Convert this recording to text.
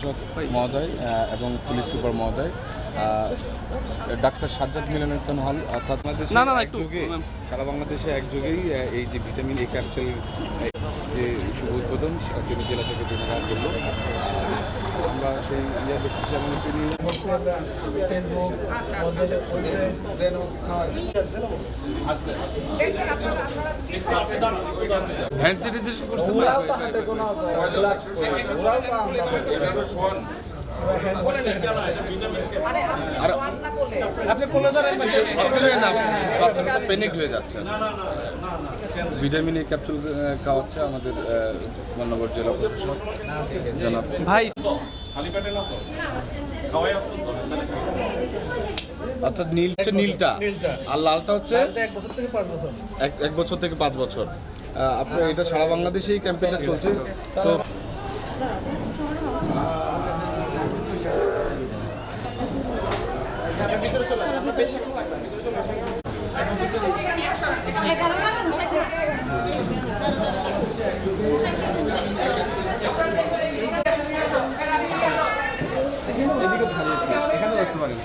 প্রশাসক মহোদয় এবং পুলিশ সুপার মহোদয়, ডাক্তার সাজ্জাদ মিলনায়তন হল, অর্থাৎ সারা বাংলাদেশে একযোগেই এই যে ভিটামিন এ ক্যাপসুল যে শুভ উদ্বোধন তিনি জেলা থেকে তিনারা করল। আমরা সেই দেখতেছি আমাদের তিনি হ্যান্ড স্যানিটাইজেশন করছে পেনিক হয়ে যাচ্ছে। ভিটামিন এ ক্যাপসুল খাওয়াচ্ছে আমাদের মান্যবর জেলা প্রশাসক জনাব ভাই। অর্থাৎ নীলটা আর লালটা হচ্ছে 1 বছর থেকে 5 বছর। আপনার এটা সারা বাংলাদেশে এই ক্যাম্পেইনটা চলছে। তো এখানে বসতে পারেন।